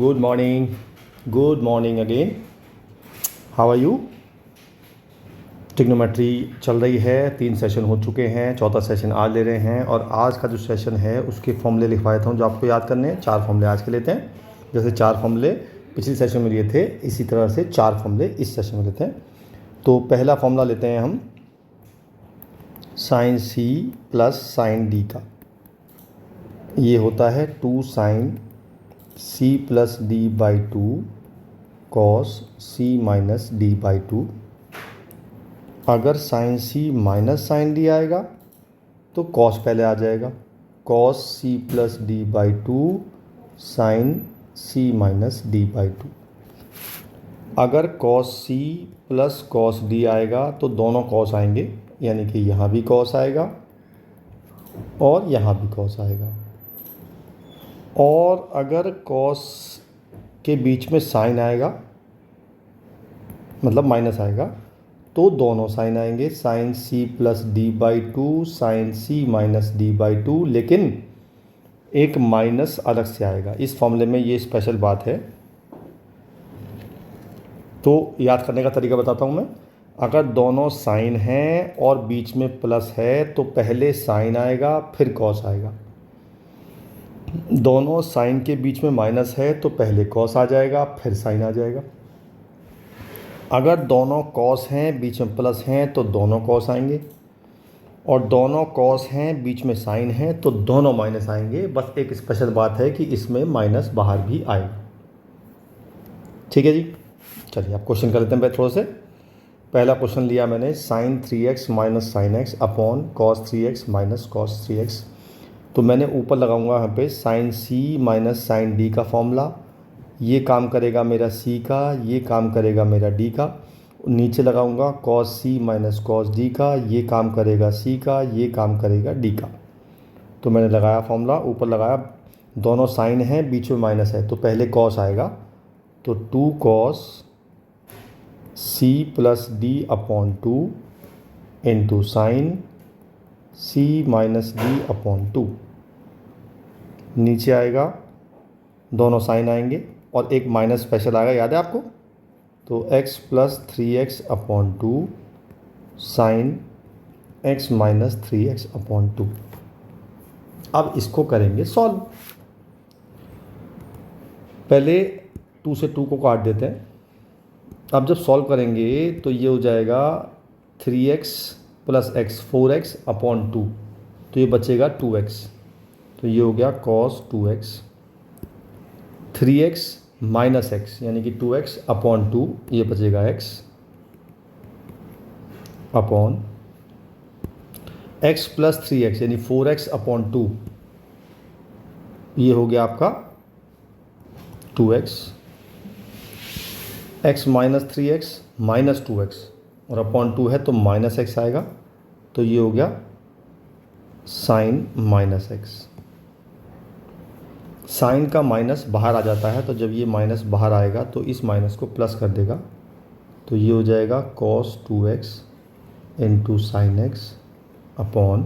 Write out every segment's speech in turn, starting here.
good morning. Good morning again. How are you? Trigonometry चल रही है, 3 सेशन हो चुके हैं, चौथा सेशन आज ले रहे हैं। और आज का जो सेशन है उसके फॉर्मूले लिखवा देता हूँ जो आपको याद करने हैं। 4 फॉर्मूले आज के लेते हैं। जैसे 4 फॉर्मूले पिछले सेशन में लिए थे, इसी तरह से 4 फॉर्मूले इस सेशन में लेते हैं। तो पहला फॉर्मूला लेते हैं हम sine c plus sine d का। ये होता है 2 sine c plus d by 2 cos c minus d by 2। अगर साइन सी माइनस साइन डी आएगा तो कॉस पहले आ जाएगा, cos C plus d by 2 sine C minus d by 2। अगर कॉस सी प्लस कॉस डी आएगा तो दोनों कॉस आएंगे, यानी कि यहाँ भी कॉस आएगा और यहाँ भी कॉस आएगा। और अगर कॉस के बीच में साइन आएगा, मतलब माइनस आएगा, तो दोनों साइन आएंगे, sine c plus d by 2 sine C minus d by 2। लेकिन एक माइनस अलग से आएगा। इस फॉर्मूले में ये स्पेशल बात है, तो याद करने का तरीका बताता हूँ मैं। अगर दोनों साइन हैं और बीच में प्लस है तो पहले साइन आएगा फिर कॉस आएगा। दोनों साइन के बीच में माइनस है तो पहले कॉस आ जाएगा फिर साइन आ जाएगा। अगर दोनों कॉस हैं बीच में प्लस हैं तो दोनों कॉस आएंगे, और दोनों कॉस हैं बीच में साइन है तो दोनों माइनस आएंगे। बस एक स्पेशल बात है कि इसमें माइनस बाहर भी आएगा। ठीक है जी, चलिए आप क्वेश्चन कर लेते हैं थोड़े से। पहला क्वेश्चन लिया मैंने, sine 3x minus sine x upon cos 3x minus cos 3x। तो मैंने ऊपर लगाऊंगा यहाँ पे साइन सी माइनस साइन डी का फॉर्मूला। ये काम करेगा मेरा सी का, ये काम करेगा मेरा डी का। नीचे लगाऊंगा cos c minus cos d का, ये काम करेगा सी का, ये काम करेगा डी का। तो मैंने लगाया फॉर्मूला, ऊपर लगाया। दोनों साइन हैं बीच में माइनस है तो पहले कॉस आएगा, तो 2 कॉस सी plus D upon 2 into sine सी माइनस डी अपॉन 2। नीचे आएगा, दोनों साइन आएंगे और एक माइनस स्पेशल आएगा, याद है आपको। तो x plus 3x upon 2 sine x minus 3x upon 2। अब इसको करेंगे सॉल्व। पहले 2 से 2 को काट देते हैं। अब जब सॉल्व करेंगे तो ये हो जाएगा 3x plus x 4x upon 2, तो ये बचेगा 2x। तो ये हो गया cos 2x। 3x minus x यानी कि 2x अपॉन 2, ये बचेगा x upon x plus 3x यानी 4x अपॉन 2, ये हो गया आपका 2x। x minus 3x minus 2x और अपॉन 2 है तो माइनस x आएगा, तो ये हो गया साइन माइनस x। साइन का माइनस बाहर आ जाता है, तो जब ये माइनस बाहर आएगा तो इस माइनस को प्लस कर देगा, तो ये हो जाएगा cos 2x into sine x upon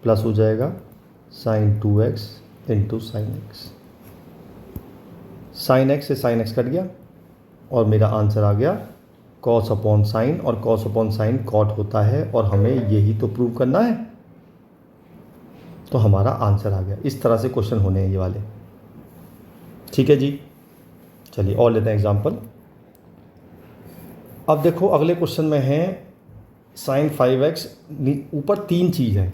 plus हो जाएगा sine 2x into sine x. Sine x से साइन एक्स कट गया और मेरा आंसर आ गया cos अपॉन साइन, और cos अपॉन साइन कॉट होता है और हमें यही तो प्रूव करना है, तो हमारा आंसर आ गया। इस तरह से क्वेश्चन होने हैं ये वाले। ठीक है जी, चलिए और लेते हैं एग्जांपल। अब देखो अगले क्वेश्चन में है साइन 5x। ऊपर 3 चीज़ है,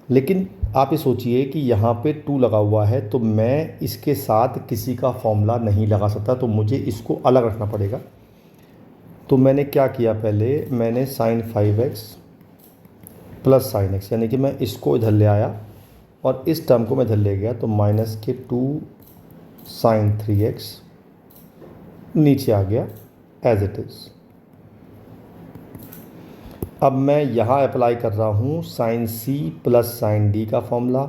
लेकिन आप ये सोचिए कि यहाँ पे 2 लगा हुआ है, तो मैं इसके साथ किसी का फॉर्मूला नहीं लगा सकता, तो मुझे इसको अलग रखना पड़ेगा। तो मैंने क्या किया, पहले मैंने sign 5x plus sine x, यानी कि मैं इसको इधर ले आया और इस टर्म को मैं इधर ले गया, तो माइनस के 2 साइन 3x नीचे आ गया एज इट इज़। अब मैं यहाँ अप्लाई कर रहा हूँ sine c plus sine d का फॉर्मूला,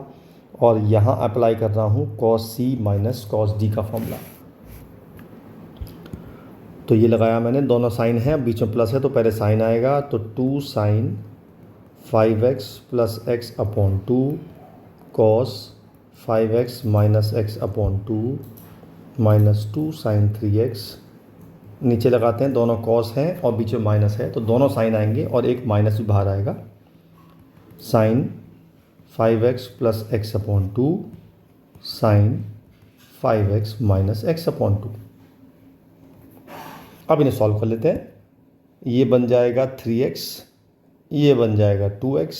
और यहाँ अप्लाई कर रहा हूँ cos c minus cos d का फॉर्मूला। तो ये लगाया मैंने, दोनों साइन हैं बीच में प्लस है तो पहले साइन आएगा, तो 2 sine 5x plus x upon 2 cos 5x minus x upon 2 minus 2 sine 3x, नीचे लगाते हैं, दोनों कॉस हैं और बीच में माइनस है तो दोनों साइन आएंगे और एक माइनस भी बाहर आएगा। Sine 5x plus x upon 2 sine 5x minus x upon 2। अब इन्हें सॉल्व कर लेते हैं। ये बन जाएगा 3x, ये बन जाएगा 2x,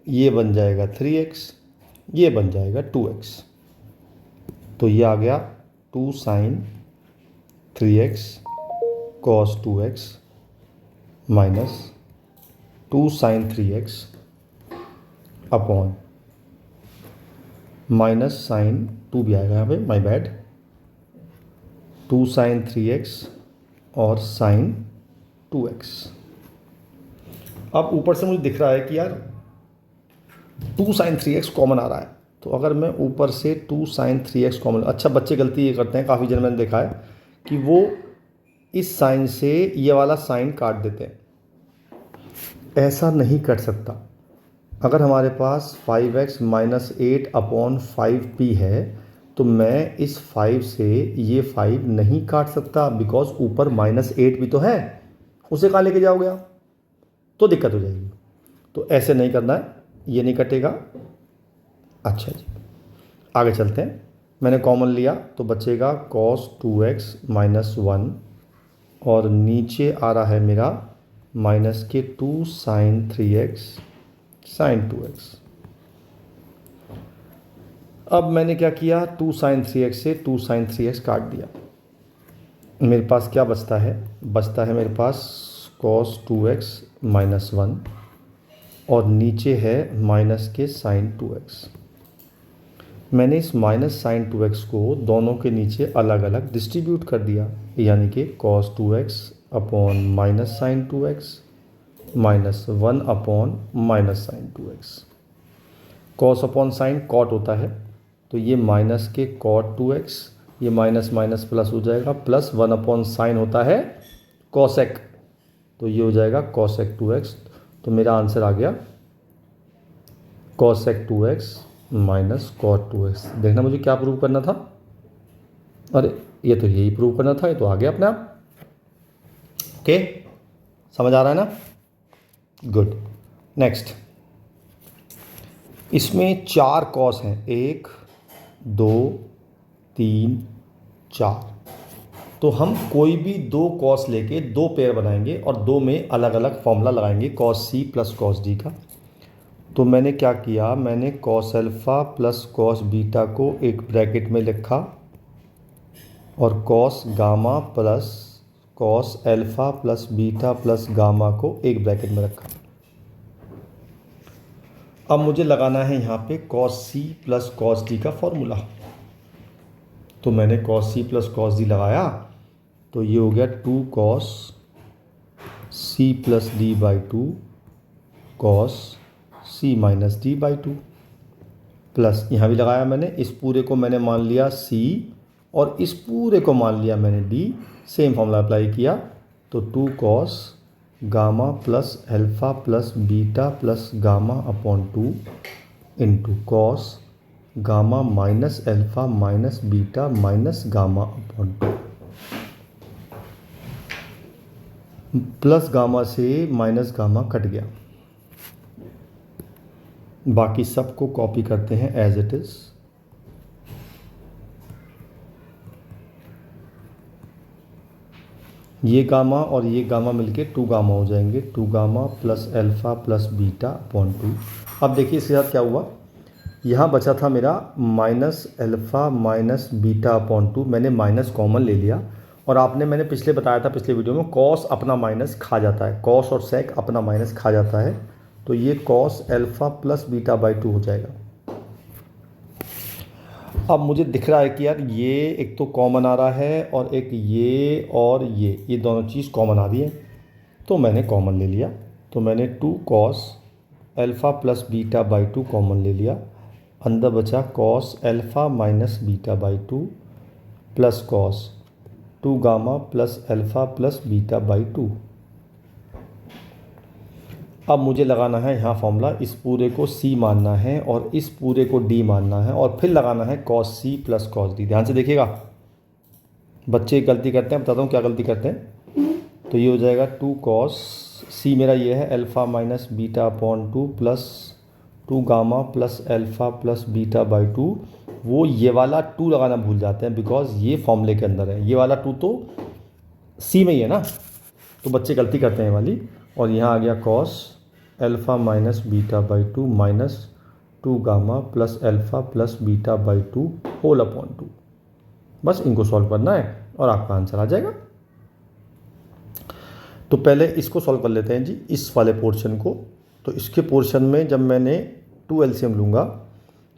ये बन जाएगा 3x, ये बन जाएगा 2x। तो ये आ गया 2 sine 3x cos 2x minus 2 sine 3x upon minus sine 2 भी आएगा यहाँ पे, माय बैड, 2 साइन 3x और साइन 2x। अब ऊपर से मुझे दिख रहा है कि यार 2 साइन 3x कॉमन आ रहा है, तो अगर मैं ऊपर से 2 साइन 3x कॉमन, अच्छा बच्चे गलती ये करते हैं, काफ़ी जन मैंने देखा है कि वो इस साइन से ये वाला साइन काट देते हैं। ऐसा नहीं कर सकता। अगर हमारे पास 5x माइनस 8 अपॉन 5p है तो मैं इस 5 से ये 5 नहीं काट सकता, बिकॉज ऊपर -8 भी तो है, उसे कहाँ लेके जाओगे आप, तो दिक्कत हो जाएगी। तो ऐसे नहीं करना है, ये नहीं कटेगा। अच्छा जी, आगे चलते हैं। मैंने कॉमन लिया तो बचेगा cos 2x माइनस 1 और नीचे आ रहा है मेरा माइनस के 2 साइन 3x साइन 2x। अब मैंने क्या किया, 2 साइन 3x से 2 साइन 3x काट दिया। मेरे पास क्या बचता है, बचता है मेरे पास cos 2x माइनस 1 और नीचे है माइनस के साइन 2x। मैंने इस माइनस साइन 2x को दोनों के नीचे अलग अलग डिस्ट्रीब्यूट कर दिया, यानी कि cos 2x upon minus sine 2x minus 1 upon minus sine 2x। cos upon sine cot होता है, तो ये माइनस के cot 2x, ये माइनस माइनस प्लस हो जाएगा, प्लस 1 अपॉन साइन होता है cosec, तो ये हो जाएगा cosec 2x। तो मेरा आंसर आ गया cosec 2x minus cot 2x। देखना मुझे क्या प्रूव करना था, अरे ये तो यही प्रूव करना था, ये तो आ गया अपने आप। ओके, समझ आ रहा है ना, गुड। नेक्स्ट, इसमें 4 कॉस हैं, 1 2 3 4। तो हम कोई भी 2 कॉस लेके 2 पेयर बनाएंगे और 2 में अलग अलग फॉर्मूला लगाएंगे cos c plus cos d का। तो मैंने क्या किया, मैंने cos alpha plus cos beta को एक ब्रैकेट में लिखा और cos gamma plus cos alpha plus beta plus gamma को एक ब्रैकेट में रखा। अब मुझे लगाना है यहाँ पे cos c plus cos d का फॉर्मूला। तो मैंने cos c plus cos d लगाया, तो ये हो गया 2 cos c plus d by 2 cos c minus d by 2 plus यहाँ भी लगाया मैंने, इस पूरे को मैंने मान लिया c और इस पूरे को मान लिया मैंने d, सेम फॉर्मूला अप्लाई किया। तो 2 cos gamma plus alpha plus beta plus gamma upon 2 into cos gamma minus alpha minus beta minus gamma upon 2। Plus gamma से माइनस गामा कट गया, बाकी सब को कॉपी करते हैं एज इट इज़। ये गामा और ये गामा मिलके 2 गामा हो जाएंगे, 2 gamma plus alpha plus beta upon 2। अब देखिए इसके साथ क्या हुआ, यहाँ बचा था मेरा minus alpha minus beta upon 2, मैंने माइनस कॉमन ले लिया। और आपने, मैंने पिछले बताया था पिछले वीडियो में, कॉस अपना माइनस खा जाता है, कॉस और सेक अपना माइनस खा जाता है, तो ये cos alpha plus beta by 2 हो जाएगा। अब मुझे दिख रहा है कि यार ये एक तो कॉमन आ रहा है और एक ये और ये दोनों चीज़ कॉमन आ रही है, तो मैंने कॉमन ले लिया। तो मैंने 2 cos alpha plus beta by 2 common ले लिया, अंदर बचा cos alpha minus beta by 2 plus cos 2 gamma plus alpha plus beta by 2। अब मुझे लगाना है यहाँ फॉर्मूला, इस पूरे को c मानना है और इस पूरे को d मानना है और फिर लगाना है cos c plus cos d। ध्यान से देखिएगा, बच्चे एक गलती करते हैं, बताता हूँ क्या गलती करते हैं। तो ये हो जाएगा 2 कॉस, सी मेरा ये है alpha minus beta upon 2 plus 2 gamma plus alpha plus beta by 2। वो ये वाला 2 लगाना भूल जाते हैं बिकॉज ये फॉर्मूले के अंदर है, ये वाला 2 तो सी में ही है ना, तो बच्चे गलती करते हैं वाली। और यहाँ आ गया cos alpha minus beta by 2 minus 2 gamma plus alpha plus beta by 2 whole upon 2। बस इनको सॉल्व करना है और आपका आंसर आ जाएगा। तो पहले इसको सॉल्व कर लेते हैं जी, इस वाले पोर्शन को। तो इसके पोर्शन में जब मैंने 2 एलसीएम लूँगा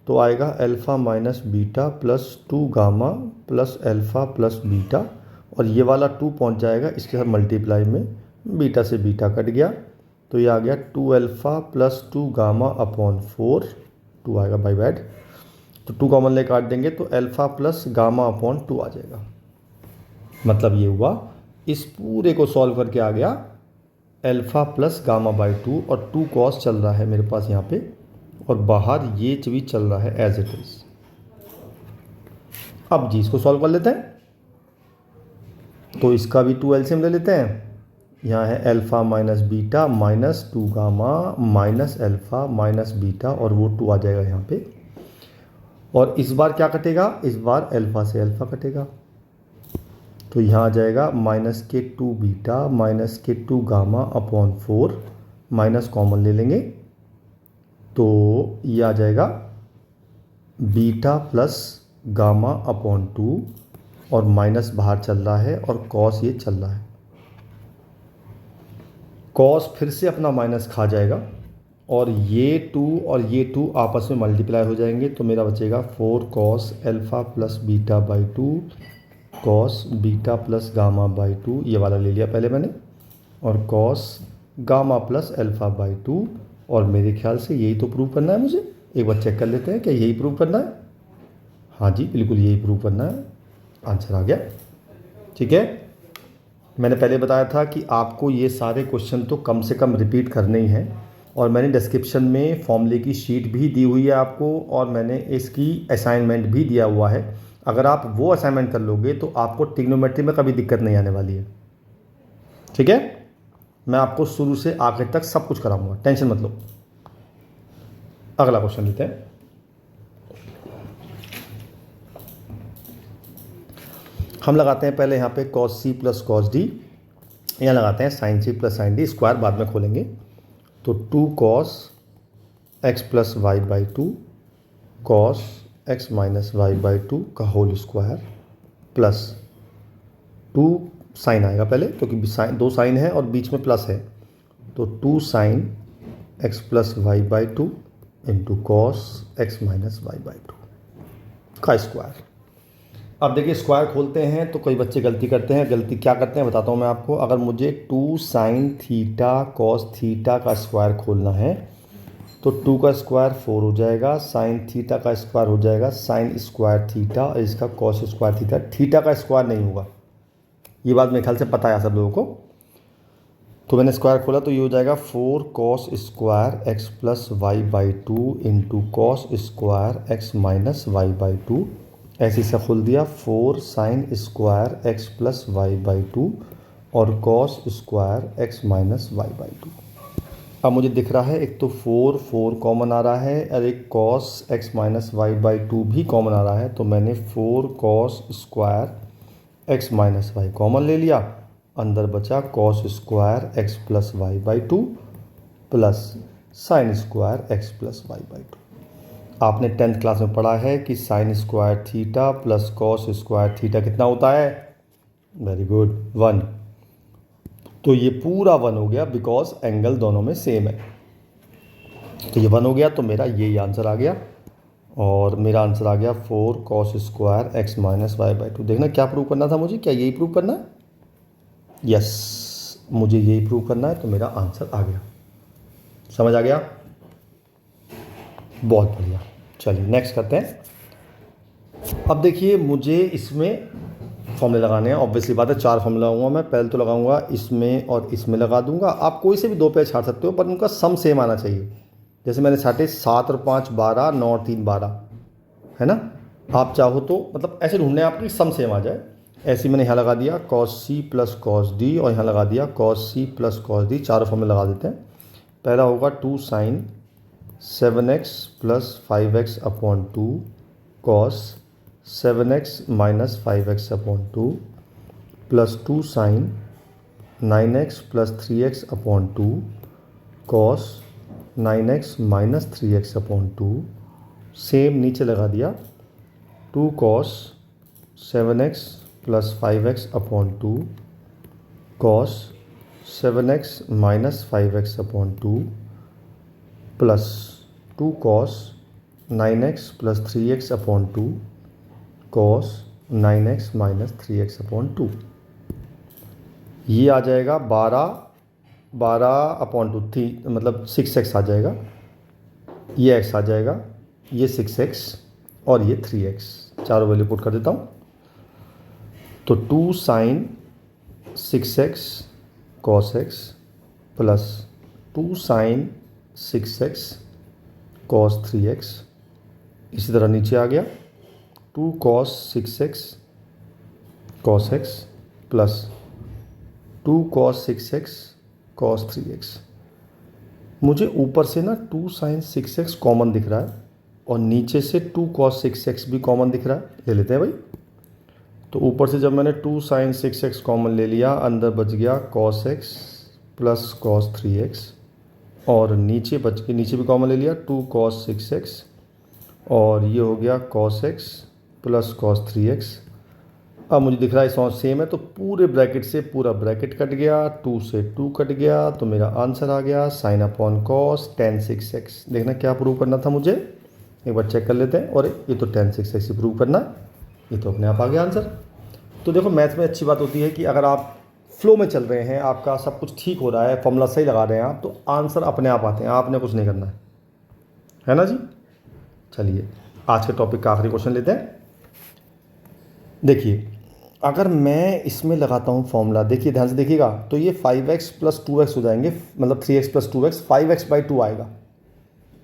तो आएगा alpha minus beta plus 2 gamma plus alpha plus beta, और ये वाला 2 पहुँच जाएगा इसके साथ मल्टीप्लाई में, बीटा से बीटा कट गया तो ये आ गया 2 अल्फ़ा प्लस 2 गामा अपॉन 4, 2 आएगा बाई बैड। तो 2 कॉमन ले काट देंगे तो अल्फ़ा प्लस गामा अपॉन 2 आ जाएगा। मतलब ये हुआ, इस पूरे को सॉल्व करके आ गया अल्फ़ा प्लस गामा बाई 2, और 2 कॉस चल रहा है मेरे पास यहाँ पे, और बाहर ये भी चल रहा है एज इट इज़। अब जी इसको सॉल्व कर लेते हैं। तो इसका भी 2 एलसीएम ले लेते हैं। यहाँ है alpha minus beta minus 2 gamma minus alpha minus beta, और वो 2 आ जाएगा यहाँ पे। और इस बार क्या कटेगा, इस बार अल्फ़ा से अल्फ़ा कटेगा, तो यहाँ आ जाएगा माइनस के 2 बीटा माइनस के 2 गामा अपॉन 4, माइनस कॉमन ले लेंगे तो ये आ जाएगा बीटा प्लस गामा अपॉन 2, और माइनस बाहर चल रहा है और कॉस ये चल रहा है। कॉस फिर से अपना माइनस खा जाएगा और ये 2 और ये 2 आपस में मल्टीप्लाई हो जाएंगे, तो मेरा बचेगा 4 cos alpha plus beta by 2 cos beta plus gamma by 2, ये वाला ले लिया पहले मैंने, और cos gamma plus alpha by 2। और मेरे ख्याल से यही तो प्रूव करना है मुझे। एक बार चेक कर लेते हैं क्या यही प्रूव करना है। हाँ जी बिल्कुल यही प्रूव करना है, आंसर आ गया। ठीक है, मैंने पहले बताया था कि आपको ये सारे क्वेश्चन तो कम से कम रिपीट करने ही हैं, और मैंने डिस्क्रिप्शन में फॉर्मूले की शीट भी दी हुई है आपको, और मैंने इसकी असाइनमेंट भी दिया हुआ है। अगर आप वो असाइनमेंट कर लोगे तो आपको ट्रिग्नोमेट्री में कभी दिक्कत नहीं आने वाली है। ठीक है, मैं आपको शुरू से आखिर तक सब कुछ कराऊंगा, टेंशन मत लो। अगला क्वेश्चन लेते हैं। हम लगाते हैं पहले यहाँ पे कॉस सी प्लस कॉस डी, यहाँ लगाते हैं sine c plus sine d, square बाद में खोलेंगे। तो 2 cos x plus y by 2 cos x minus y by 2 का होल स्क्वायर प्लस 2 साइन आएगा पहले, क्योंकि साइन 2 साइन है और बीच में प्लस है, तो 2 sine x plus y by 2 into cos x minus y by 2 का स्क्वायर। अब देखिए स्क्वायर खोलते हैं तो कई बच्चे गलती करते हैं। गलती क्या करते हैं बताता हूँ मैं आपको। अगर मुझे 2 साइन थीटा कॉस थीटा का स्क्वायर खोलना है तो 2 का स्क्वायर 4 हो जाएगा, साइन थीटा का स्क्वायर हो जाएगा साइन स्क्वायर थीटा, और इसका कॉस स्क्वायर थीटा। थीटा का स्क्वायर नहीं होगा, ये बात मेरे ख्याल से पता है सब लोगों को। तो मैंने स्क्वायर खोला तो ये हो जाएगा 4 cos square x plus y by 2 into cos square x minus y by 2। ऐसे से खोल दिया 4 sine square x plus y by 2 और cos square x minus y by 2। अब मुझे दिख रहा है एक तो 4 कॉमन आ रहा है और एक cos x minus y by 2 भी कॉमन आ रहा है, तो मैंने 4 cos square x minus y common ले लिया, अंदर बचा cos square x plus y by 2 plus sine square x plus y by 2। आपने 10th क्लास में पढ़ा है कि sine square theta plus cos square theta कितना होता है, वेरी गुड 1। तो ये पूरा 1 हो गया बिकॉज एंगल दोनों में सेम है, तो ये 1 हो गया, तो मेरा यही आंसर आ गया। और मेरा आंसर आ गया 4 cos square x minus y by 2। देखना क्या प्रूव करना था मुझे, क्या यही प्रूव करना है? यस, मुझे यही प्रूव करना है, तो मेरा आंसर आ गया। समझ आ गया? बहुत बढ़िया। चलिए नेक्स्ट करते हैं। अब देखिए मुझे इसमें फॉर्मूले लगाने हैं, ऑब्वियसली बात है 4 फॉर्मूला लगाऊंगा मैं। पहले तो लगाऊंगा इसमें और इसमें लगा दूंगा। आप कोई से भी 2 पेज छाड़ सकते हो, पर उनका सम सेम आना चाहिए। जैसे मैंने छाटे 7 और 5 12, 9 और 3 12, है ना। आप चाहो तो मतलब ऐसे ढूंढने आपकी सम सेम आ जाए। ऐसे ही मैंने यहाँ लगा दिया कॉस सी प्लस कॉस डी और यहाँ लगा दिया कॉस सी प्लस कॉस डी, चारों फॉर्मूले लगा देते हैं। पहला होगा 2 sine 7x plus 5x upon 2 cos 7x minus 5x upon 2 plus 2 sine 9x plus 3x upon 2 cos 9x minus 3x upon 2, same नीचे लगा दिया 2 cos 7x plus 5x upon 2 cos 7x minus 5x upon 2 plus 2 cos 9x plus 3x upon 2 cos 9x minus 3x upon 2। ये आ जाएगा 12 upon 2 3 मतलब 6x आ जाएगा, ये x आ जाएगा, ये 6x और ये 3x, चारों वैल्यू पुट कर देता हूँ। तो 2 sine 6x cos x plus 2 sine 6x cos 3x, इसी तरह नीचे आ गया 2 cos 6x cos x plus 2 cos 6x cos 3x। मुझे ऊपर से ना 2 साइन 6x कॉमन दिख रहा है और नीचे से 2 कॉस 6x भी कॉमन दिख रहा है, ले लेते हैं भाई। तो ऊपर से जब मैंने 2 साइन 6x कॉमन ले लिया, अंदर बच गया cos x plus cos 3x और नीचे बच के नीचे भी कॉमन ले लिया 2 कॉस 6x और ये हो गया cos x plus cos 3x। अब मुझे दिख रहा है इस सेम है, तो पूरे ब्रैकेट से पूरा ब्रैकेट कट गया, 2 से 2 कट गया, तो मेरा आंसर आ गया sine upon cos tan 6x। देखना क्या प्रूव करना था मुझे, एक बार चेक कर लेते हैं। और ये तो tan 6x ही प्रूव करना, ये तो अपने आप आ गया आंसर। तो देखो मैथ में अच्छी बात होती है कि अगर आप फ्लो में चल रहे हैं, आपका सब कुछ ठीक हो रहा है, फॉर्मूला सही लगा रहे हैं आप, तो आंसर अपने आप आते हैं, आपने कुछ नहीं करना है ना जी। चलिए आज के टॉपिक का आखिरी क्वेश्चन लेते हैं। देखिए अगर मैं इसमें लगाता हूँ फॉर्मूला, देखिए ध्यान से देखिएगा, तो ये 5x प्लस 2x हो जाएंगे, मतलब 3x प्लस 2x 5x/2 आएगा,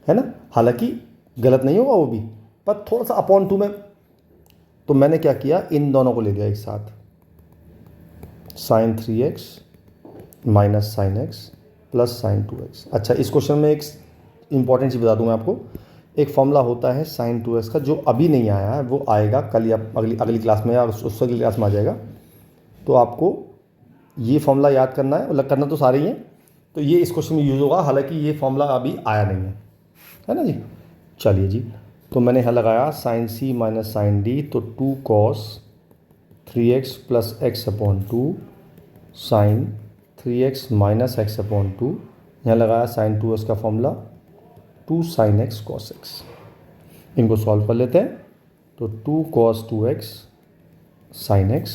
है ना। हालांकि गलत नहीं होगा वो भी, पर थोड़ा सा अपॉन 2 में। तो मैंने क्या किया, इन दोनों को ले लिया एक साथ, sine 3x minus sine x plus sine 2x। अच्छा इस क्वेश्चन में एक इंपॉर्टेंट चीज़ बता दूँ मैं आपको, एक फॉर्मूला होता है साइन 2x का जो अभी नहीं आया है, वो आएगा कल या अगली क्लास में या उससे अगली क्लास में आ जाएगा। तो आपको ये फॉर्मूला याद करना है, मतलब करना तो सारे ही हैं, तो ये इस क्वेश्चन में यूज़ होगा, हालांकि ये फॉर्मूला अभी आया नहीं है ना जी। चलिए जी, तो मैंने यहाँ लगाया sine c minus sine d, तो 2 कॉस 3x प्लस x अपॉन 2 साइन 3x माइनस x अपॉन 2, यहाँ लगाया साइन 2x का formula 2 sine x cos x। इनको सॉल्व कर लेते हैं, तो 2 cos 2x sine x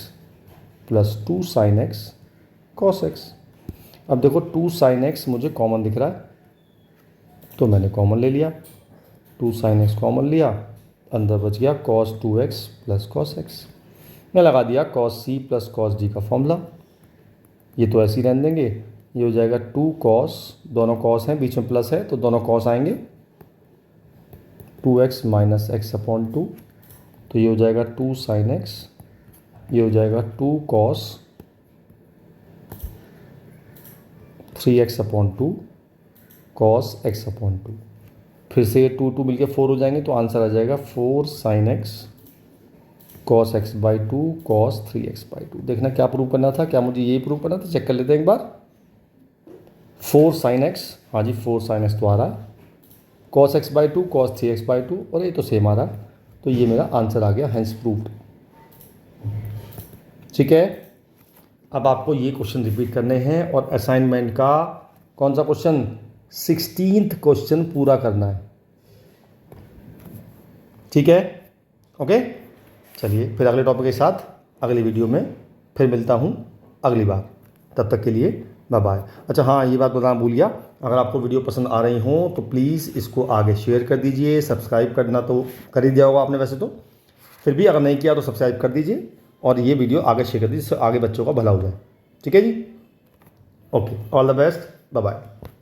plus 2 sine x cos x। अब देखो 2 साइन x मुझे कॉमन दिख रहा है, तो मैंने कॉमन ले लिया, 2 साइन x कॉमन लिया, अंदर बच गया cos 2x plus cos x। मैं लगा दिया cos c plus cos d का फॉर्मूला, ये तो ऐसे ही रहने देंगे, ये हो जाएगा 2 cos, दोनों cos हैं, बीच में प्लस है तो दोनों cos आएंगे, 2x माइनस x अपॉन 2, तो ये हो जाएगा 2 साइन x, ये हो जाएगा 2 cos 3x upon 2 cos x अपॉन 2। फिर से ये 2 मिलके 4 हो जाएंगे, तो आंसर आ जाएगा 4 sign x cos x/2 cos 3x/2। देखना क्या प्रूव करना था, क्या मुझे यही प्रूव करना था, चेक कर लेते हैं एक बार। 4 साइन x, हाँ जी 4 साइन x तो आ रहा है, cos x/2 cos 3x/2, और ये तो सेम आ रहा है, तो ये मेरा आंसर आ गया, हेंस प्रूव्ड। ठीक है, अब आपको ये क्वेश्चन रिपीट करने हैं और असाइनमेंट का कौन सा क्वेश्चन, 16th क्वेश्चन पूरा करना है। ठीक है, ओके। चलिए फिर अगले टॉपिक के साथ अगली वीडियो में फिर मिलता हूँ अगली बार, तब तक के लिए बाय बाय। अच्छा हाँ, ये बात बताना भूल गया, अगर आपको वीडियो पसंद आ रही हो तो प्लीज़ इसको आगे शेयर कर दीजिए। सब्सक्राइब करना तो कर ही दिया होगा आपने वैसे तो, फिर भी अगर नहीं किया तो सब्सक्राइब कर दीजिए और ये वीडियो आगे शेयर कर दीजिए, जिससे आगे बच्चों का भला हो जाए। ठीक है जी, okay, all the best, bye bye.